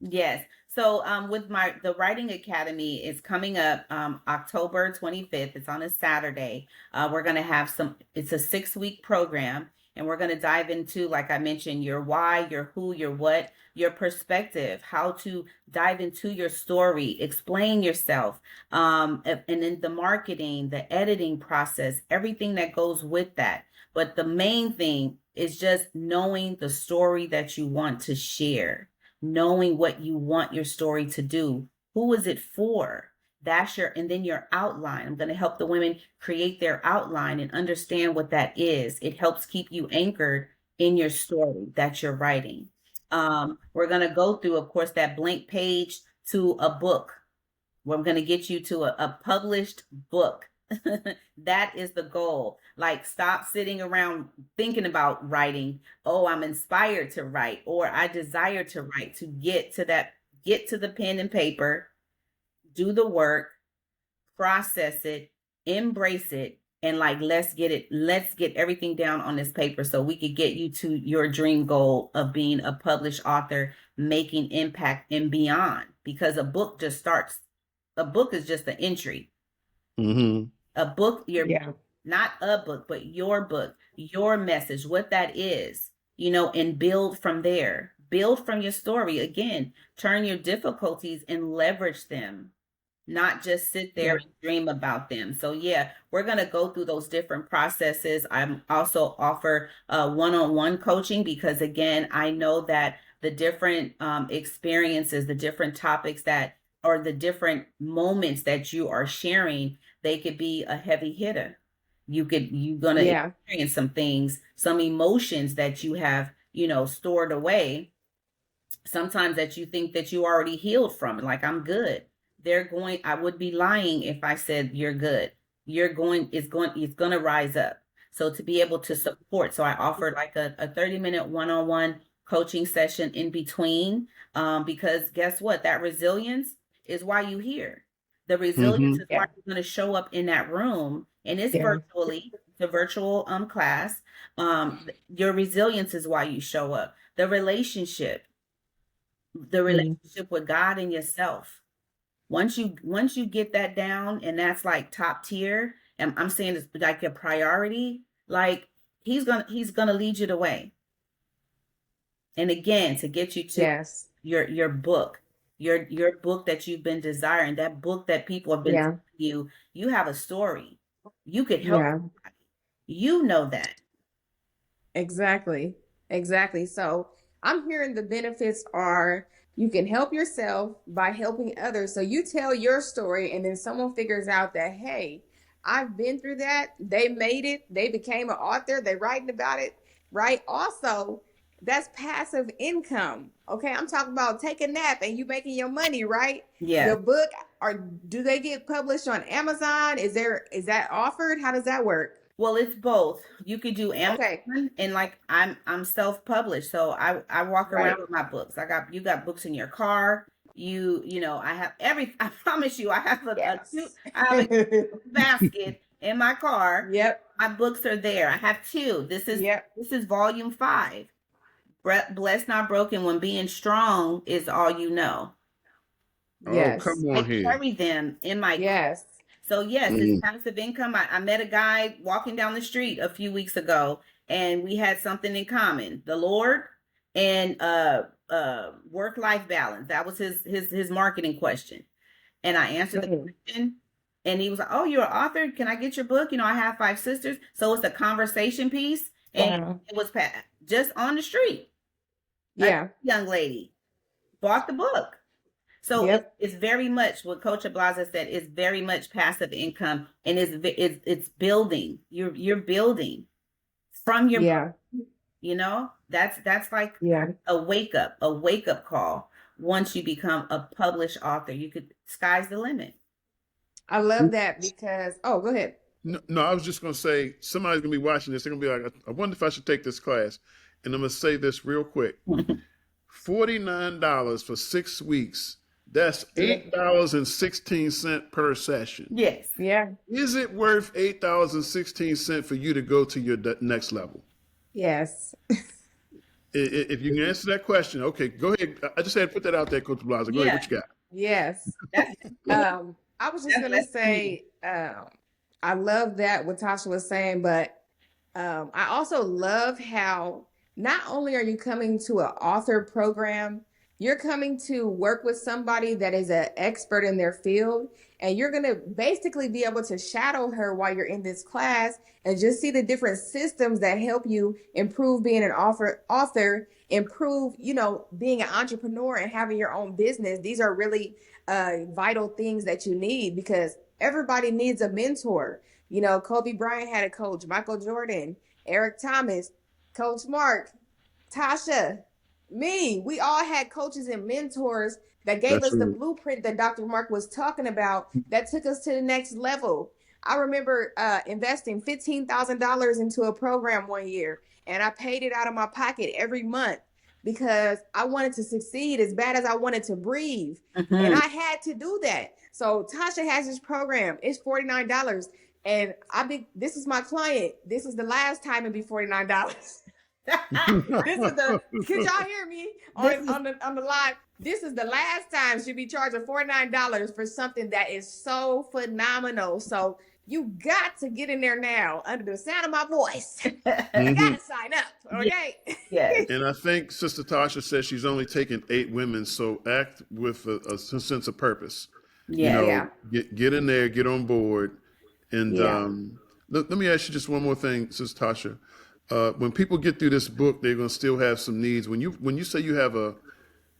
yes. So with my the writing academy is coming up October 25th. It's on a Saturday. We're going to have some it's a 6-week program, and we're going to dive into, like I mentioned, your why, your who, your what, your perspective, how to dive into your story, explain yourself, and then the marketing, the editing process, everything that goes with that. But the main thing is just knowing the story that you want to share, knowing what you want your story to do. Who is it for? That's your, and then your outline. I'm going to help the women create their outline and understand what that is. It helps keep you anchored in your story that you're writing. We're going to go through, of course, that blank page to a book. We're going to get you to a published book. That is the goal. Like, stop sitting around thinking about writing. Oh, I'm inspired to write, or I desire to write, to get to the pen and paper, do the work, process it, embrace it, and like, let's get everything down on this paper so we could get you to your dream goal of being a published author, making impact and beyond. Because a book is just an entry. Hmm. A book, your Yeah. not a book, but your message, what that is, and build from there. Build from your story. Again, turn your difficulties and leverage them, not just sit there Yeah. and dream about them. So yeah, we're going to go through those different processes. I'm also offer one-on-one coaching, because again, I know that the different experiences, the different topics that, or the different moments that you are sharing, they could be a heavy hitter. You're going to Yeah. experience some things, some emotions that you have, stored away sometimes, that you think that you already healed from. Like, I'm good. I would be lying if I said you're good. It's going to rise up. So to be able to support, so I offered like a 30-minute one-on-one coaching session in between, because guess what? That resilience is why you here. The resilience Hmm. is why Yeah. you're going to show up in that room, and it's Yeah. virtually, the virtual class. Your resilience is why you show up. The Mm. relationship with God and yourself. Once you get that down, and that's like top tier, and I'm saying it's like your priority, like, he's gonna lead you the way. And again, to get you to Yes. your book, your book that you've been desiring, that book that people have been telling Yeah. you have a story. You could help Yeah. somebody. You know that. Exactly. Exactly. So I'm hearing the benefits are you can help yourself by helping others. So you tell your story, and then someone figures out that, hey, I've been through that. They made it. They became an author. They're writing about it. Right. Also, that's passive income. Okay. I'm talking about take a nap and you making your money, right? Yeah. Your book, or do they get published on Amazon? Is that offered? How does that work? Well, it's both. You could do Okay. Amazon, and like, I'm self-published, so I walk around Right. with my books. You got books in your car. I have every. I promise you, Yes. I have a basket in my car. Yep. My books are there. I have two. Yep. This is volume 5. Blessed Not Broken, When Being Strong Is All You Know. Oh, Yes. come I on here. carry them in my. Yes. So yes, it's Mm. passive income. I met a guy walking down the street a few weeks ago, and we had something in common: the Lord and work life balance. That was his marketing question, and I answered the Mm. question. And he was like, "Oh, you're an author? Can I get your book? I have 5 sisters." So it's a conversation piece, and Wow. it was just on the street. A Yeah. young lady bought the book. So Yep. it's very much what Coach Ablaza said is very much passive income, and it's building. You're building from your, Yeah. that's like Yeah. a wake up call. Once you become a published author, sky's the limit. I love that because, oh, go ahead. No, I was just going to say, somebody's going to be watching this. They're going to be like, I wonder if I should take this class. And I'm going to say this real quick. $49 for 6 weeks. That's $8.16 per session. Yes. Yeah. Is it worth $8.16 for you to go to your next level? Yes. If you can answer that question, okay, go ahead. I just had to put that out there, Coach Blaza. Go ahead, what you got? Yes. I was just gonna say, I love that what Tasha was saying, but I also love how not only are you coming to an author program, you're coming to work with somebody that is an expert in their field, and you're gonna basically be able to shadow her while you're in this class and just see the different systems that help you improve being an author, improve, being an entrepreneur and having your own business. These are really vital things that you need because everybody needs a mentor. Kobe Bryant had a coach, Michael Jordan, Eric Thomas, Coach Mark, Tasha, me. We all had coaches and mentors that gave That's us the right. blueprint that Dr. Mark was talking about that took us to the next level. I remember investing $15,000 into a program one year, and I paid it out of my pocket every month because I wanted to succeed as bad as I wanted to breathe. And I had to do that. So Tasha has this program. It's $49. And this is my client. This is the last time it'd be $49. This is could y'all hear me on the live? This is the last time she'll be charging $49 for something that is so phenomenal. So you got to get in there now under the sound of my voice. You gotta sign up, okay? Yes. And I think Sister Tasha says she's only taken 8 women, so act with a sense of purpose. Yeah. Get in there, get on board. And Yeah. let me ask you just one more thing, Sister Tasha. When people get through this book, they're going to still have some needs. When you say you have a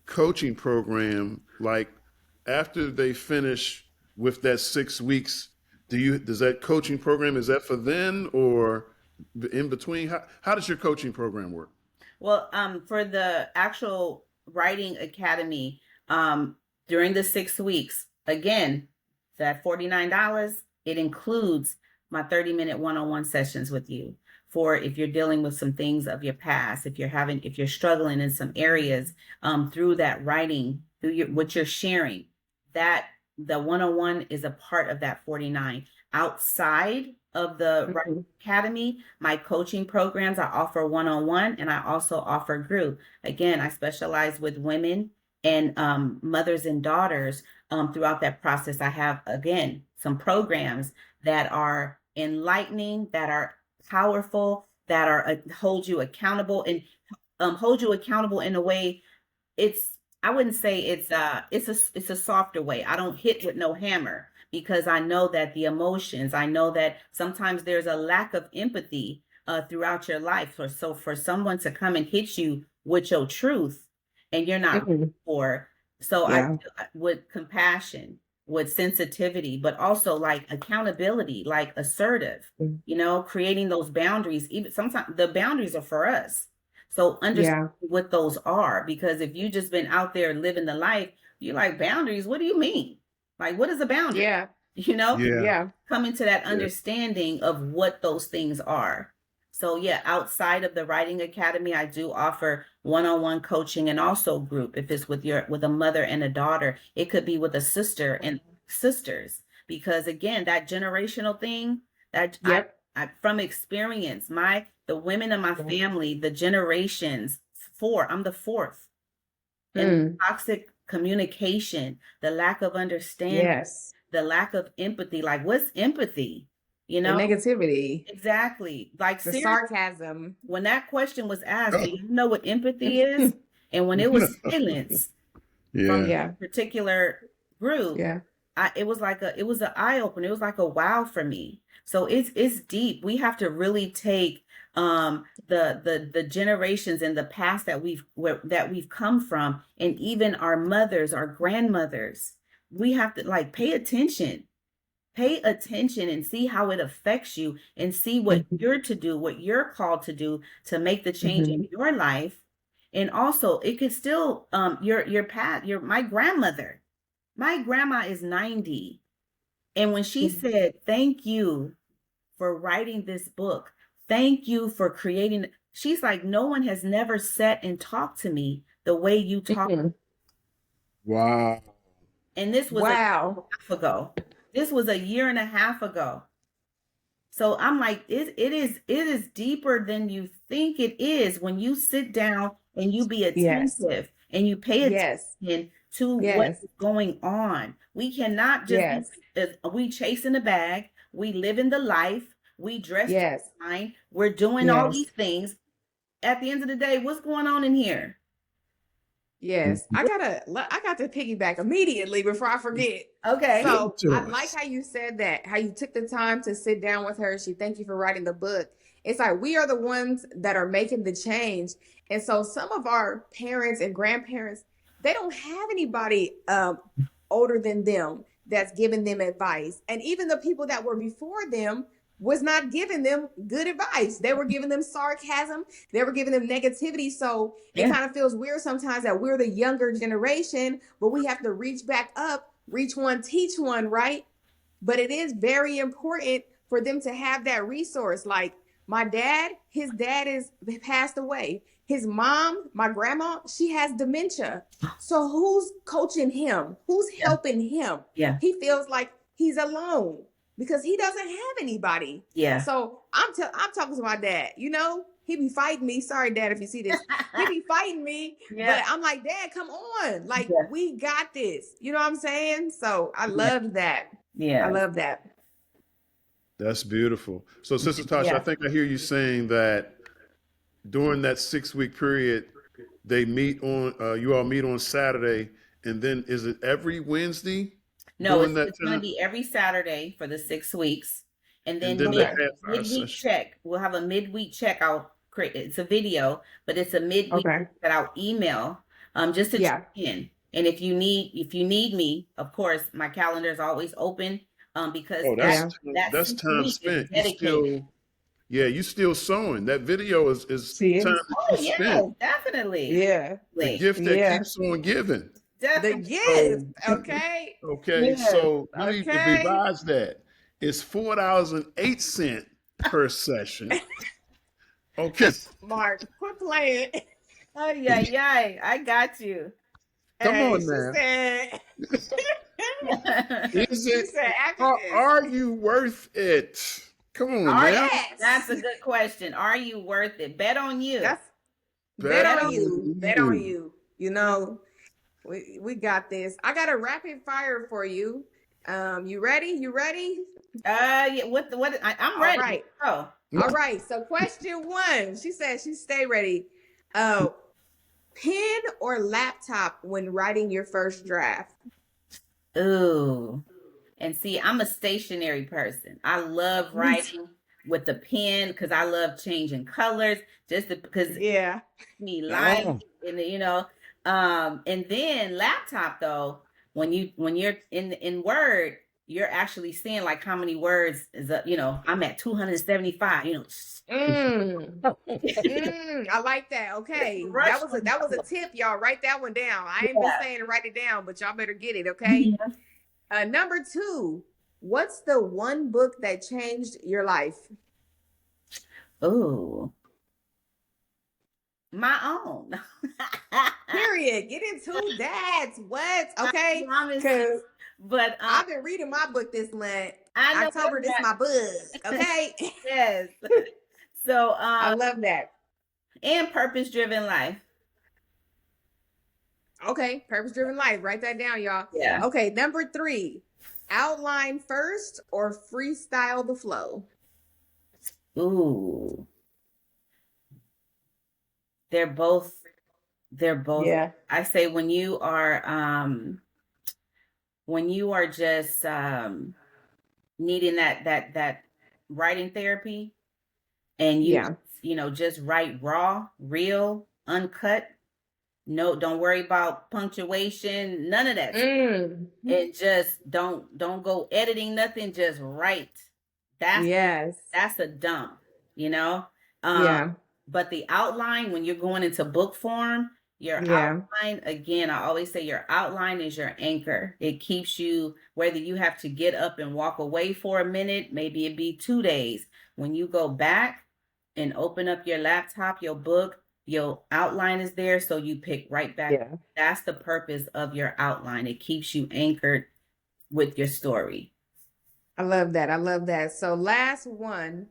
coaching program, like after they finish with that 6 weeks, does that coaching program, is that for then or in between? How does your coaching program work? Well, for the actual writing academy, during the 6 weeks, again, that $49, it includes my 30-minute one-on-one sessions with you for if you're dealing with some things of your past, if you're struggling in some areas, through that writing, what you're sharing, that the one-on-one is a part of that 49. Outside of the Writing Academy, my coaching programs, I offer one-on-one and I also offer group. Again, I specialize with women and mothers and daughters. Throughout that process, I have, again, some programs that are enlightening, that are powerful, that are hold you accountable and hold you accountable in a way. I wouldn't say it's a softer way. I don't hit with no hammer because I know that the emotions, I know that sometimes there's a lack of empathy throughout your life. So for someone to come and hit you with your truth and you're not for, so Yeah. with compassion, with sensitivity, but also like accountability, like assertive, creating those boundaries. Even sometimes the boundaries are for us. So understand what those are, because if you just been out there living the life, you're like, boundaries, what do you mean? Like, what is a boundary? Yeah. Yeah. Coming to that understanding of what those things are. So yeah, outside of the Writing Academy, I do offer one-on-one coaching and also group. If it's with a mother and a daughter, it could be with a sister and sisters, because again, that generational thing that I from experience, the women in my family, the generations, I'm the fourth. And toxic communication, the lack of understanding, the lack of empathy. Like, what's empathy? The negativity. Exactly. Like the sarcasm. When that question was asked, do you know what empathy is? And when it was silence from a particular group, it was like it was an eye opener. It was like a wow for me. So it's deep. We have to really take the generations in the past that we've come from, and even our mothers, our grandmothers. We have to like pay attention and see how it affects you, and see what you're to do, what you're called to do to make the change in your life. And also it could still your path, your my grandma is 90, and when she said thank you for writing this book, thank you for creating, she's like, no one has never sat and talked to me the way you talk. Wow. And this was a year and Wow. a half ago. This was a year and a half ago. So I'm like, it is deeper than you think it is when you sit down and you be Yes. attentive and you pay Yes. attention to what Yes. is going on. We cannot just be, Yes. we chasing the bag, we living the life, we dressed Yes. fine, we're doing all Yes. these things. At the end of the day, what's going on in here? Yes, I got to piggyback immediately before I forget. Okay. Give it So I to like us. how you said that, how you took the time to sit down with her. She thanked you for writing the book. It's like we are the ones that are making the change. And so some of our parents and grandparents, they don't have anybody older than them that's giving them advice. And even the people that were before them was not giving them good advice. They were giving them sarcasm. They were giving them negativity. So it Yeah. kind of feels weird sometimes that we're the younger generation, but we have to reach back up, reach one, teach one, right? But it is very important for them to have that resource. Like my dad, his dad is passed away. His mom, my grandma, she has dementia. So who's coaching him? Who's Yeah. helping him? Yeah. He feels like he's alone because he doesn't have anybody. Yeah. So I'm talking to my dad. You know, he be fighting me. Sorry, Dad, if you see this, he be fighting me. Yeah. But I'm like, Dad, come on, like Yeah. we got this. You know what I'm saying? So I Yeah. love that. I Yeah. love that. That's beautiful. So, Sister Tasha, I Yeah. think I hear you saying that during that 6 week period, they meet on, you all meet on Saturday, and then is it every Wednesday No, during that it's going to time? be every Saturday for the 6 weeks. And And then then the Okay. half hour midweek session. check. We'll have a midweek check. I'll create, it's a video, but it's a midweek Okay. that I'll email just to check Yeah. in. And if you need me, of course, my calendar is always open because Oh, that Yeah. that that's six time week is spent. You dedicated. still, yeah, you still sewing. That video is She time is. that Oh you yes, spent. definitely. Yeah. The Definitely. gift that Yeah. keeps on giving. The Definitely. gift. So, Okay. okay, Yes. so let me Okay. revise that. It's $4.08 per session. Okay, Mark, quit playing. Oh yeah, yeah. I got you. come Hey, on she now. said, Is she it? said, after this, Are you worth it? Come on Are now. that's yes. a good question. Are you worth it? Bet on you. That's bet Bet Bet on on on you. Bet on you. you. You know, we got this. I got a rapid fire for you. You ready? You ready? yeah, what I'm All ready. right. Oh. All right. So question one. She said she stay ready. Uh pen or laptop when writing your first draft? Ooh. And see, I'm a stationary person. I love Me too. writing with the pen because I love changing colors because Yeah. me light Oh, and and then laptop though, when you're in Word, you're actually seeing like how many words is up, I'm at 275, Mm. I like that. Okay. rush. That was a tip, y'all. Write that one down. I ain't been Yeah. saying to write it down, but y'all better get it, okay? Yeah. Number two, what's the one book that changed your life? Ooh, my own. Period. Get into that. What? I Okay. promise you. Because But I've been reading my book this month. I know October, this my book. that. Okay. Yes. So I love that. and purpose driven life. Okay. Purpose driven life. Write that down, y'all. Yeah. Okay. Number three, outline first or freestyle the flow? Ooh. They're both they're both Yeah. I say when you are when you are just needing that writing therapy, and Yeah. just write raw, real, uncut. No, don't worry about punctuation, none of that. Mm. And just don't go editing nothing, just write. That's Yes. that's a dump, you know. Um, Yeah. but the outline, when you're going into book form, your Yeah. outline, again, I always say your outline is your anchor. It keeps you, whether you have to get up and walk away for a minute, maybe it be 2 days. When you go back and open up your laptop, your book, your outline is there, so you pick right back. Yeah. That's the purpose of your outline. It keeps you anchored with your story. I love that. I love that. So last one,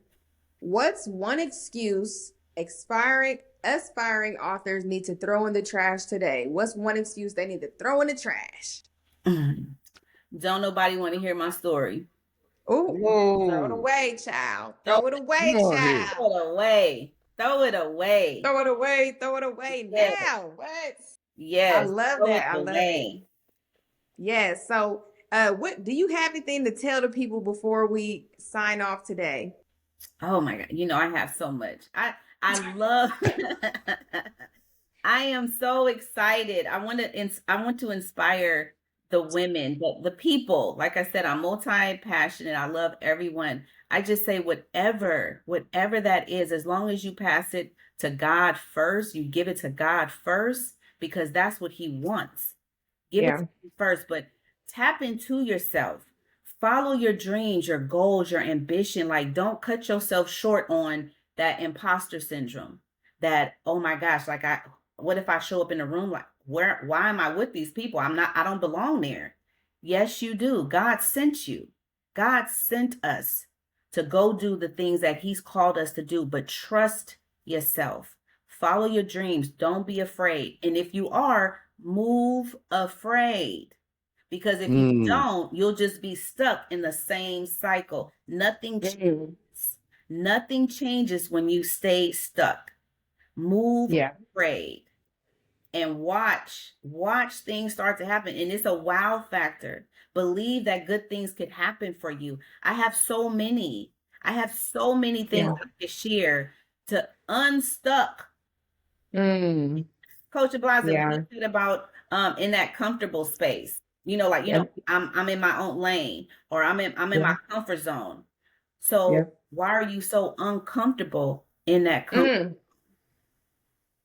what's one excuse aspiring authors need to throw in the trash today? What's one excuse they need to throw in the trash? Don't nobody want to hear my story. Oh, throw it Whoa. away, child. Throw Throw it Come away, on here. child. it away. Throw it away. Throw it away. Throw it away Yes. now. What? I Yes. love Throw it that. I love it. away. Yes. So, what do you have anything to tell the people before we sign off today? Oh my God. I have so much. I love I am so excited. I want to inspire the women, the people. Like I said, I'm multi-passionate. I love everyone. I just say whatever that is, as long as you pass it to God first, you give it to God first, because that's what he wants. Give it to Yeah. him first, but tap into yourself. Follow your dreams, your goals, your ambition. Like, don't cut yourself short on that imposter syndrome. That, oh my gosh, like, what if I show up in a room like, why am I with these people? I don't belong there. Yes, you do. God sent you. God sent us to go do the things that he's called us to do, but trust yourself. Follow your dreams. Don't be afraid. And if you are, move afraid. Because if you Mm. don't, you'll just be stuck in the same cycle. Mm. Nothing changes when you stay stuck. Move Yeah. afraid and watch things start to happen, and it's a wow factor. Believe that good things could happen for you. I have so many things Yeah. I could share to unstuck. Mm. Coach Blaza, when you Yeah. said about in that comfortable space, Yep. I'm in my own lane, or I'm in Yeah. my comfort zone. So Yep. why are you so uncomfortable in that comfort?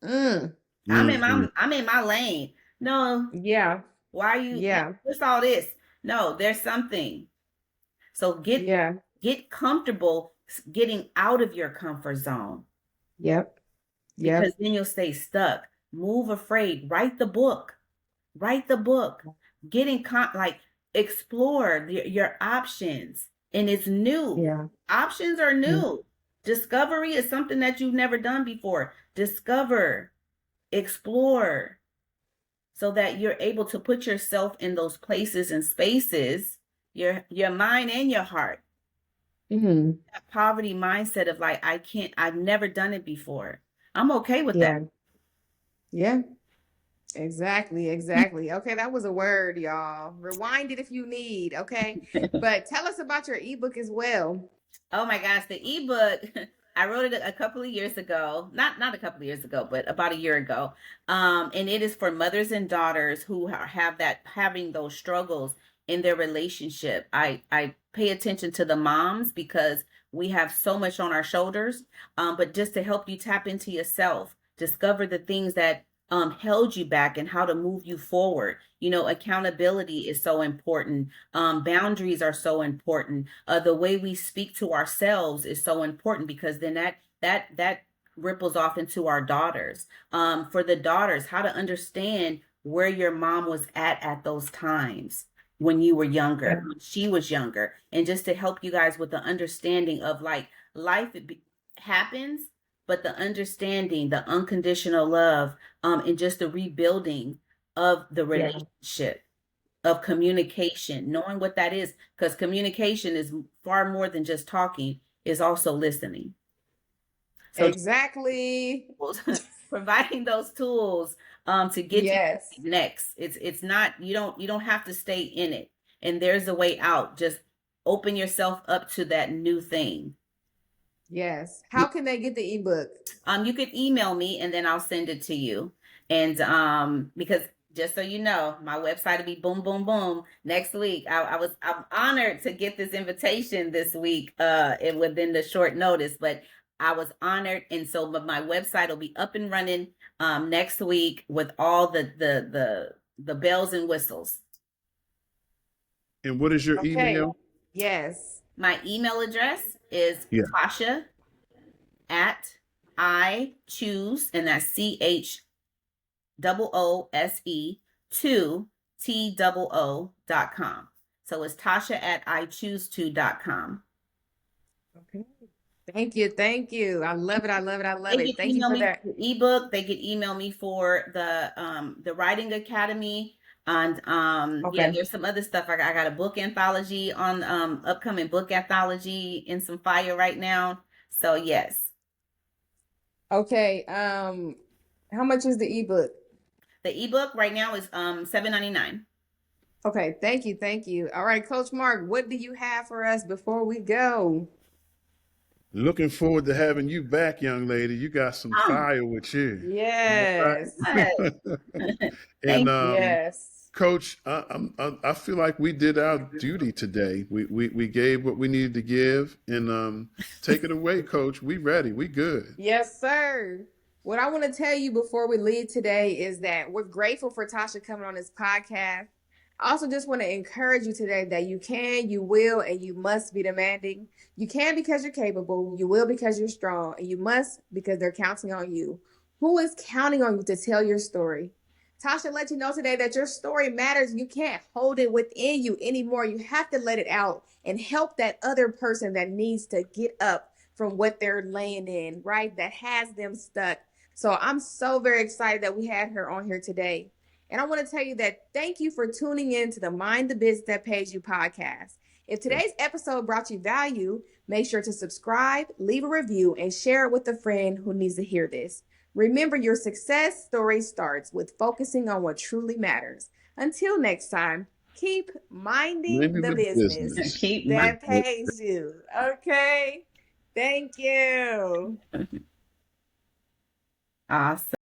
Mm. Mm. Mm-hmm. I'm in my lane. No, Yeah. why are you Yeah. what's all this? No, there's something. So Yeah. get comfortable getting out of your comfort zone, Yep. because Yep. then you'll stay stuck. Move afraid. Write the book. Write the book. Like, explore your options. And it's new. Yeah. Options are Mm. new. Discovery is something that you've never done before. Discover, explore, so that you're able to put yourself in those places and spaces, your mind and your heart. Mm. That poverty mindset of like, I've never done it before. I'm okay with that. Yeah. Yeah. Exactly. Exactly. Okay, that was a word, y'all. Rewind it if you need. Okay, but tell us about your ebook as well. Oh my gosh, the ebook. I wrote it a couple of years ago. Not a couple of years ago, but about a year ago. And it is for mothers and daughters who having those struggles in their relationship. I pay attention to the moms because we have so much on our shoulders. But just to help you tap into yourself, discover the things that held you back and how to move you forward. Accountability is so important. Boundaries are so important. The way we speak to ourselves is so important, because then that ripples off into our daughters. For the daughters, how to understand where your mom was at those times when you were younger, Yeah. when she was younger, and just to help you guys with the understanding of, like, life happens, but the understanding, the unconditional love, and just the rebuilding of the Yeah. relationship, of communication, knowing what that is, because communication is far more than just talking, is also listening. So Exactly. providing those tools to get you Yes. next. It's not, you don't have to stay in it. and there's a way out. Just open yourself up to that new thing. Yes. How can they get the ebook? You could email me and then I'll send it to you. And because just so you know, my website will be boom, boom, boom next week. I'm honored to get this invitation this week, within the short notice, but I was honored, and so but my website will be up and running next week with all the bells and whistles. And what is your Okay. email? Yes. My email address is Yeah. Tasha at I choose, and that's CHOOSE 2TOO.com. So it's Tasha at ichoose2.com. Okay. Thank you. Thank you. I love it. I love it. I love They it. could Thank you email for me that. for the ebook. They could email me for the Writing Academy. And yeah, Okay. there's some other stuff. I got a book anthology on upcoming book anthology in some fire right now. So yes. Okay. How much is the ebook? The ebook right now is $7.99. Okay. Thank you. Thank you. All right, Coach Mark, what do you have for us before we go? Looking forward to having you back, young lady. You got some Oh, fire with you. Yes. yes. And Thank you. Yes. Coach, I feel like we did our duty today. We gave what we needed to give, and take it away, Coach. We ready. We good. Yes, sir. What I want to tell you before we leave today is that we're grateful for Tasha coming on this podcast. I also just want to encourage you today that you can, you will, and you must be demanding. You can because you're capable, you will because you're strong, and you must because they're counting on you. Who is counting on you to tell your story? Tasha let you know today that your story matters. You can't hold it within you anymore. You have to let it out and help that other person that needs to get up from what they're laying in, right? That has them stuck. So I'm so very excited that we had her on here today. And I want to tell you that thank you for tuning in to the Mind the Biz That Pays You podcast. If today's episode brought you value, make sure to subscribe, leave a review, and share it with a friend who needs to hear this. Remember, your success story starts with focusing on what truly matters. Until next time, keep minding Maybe the the business business. Keep my that pays you. Okay? Thank you. awesome.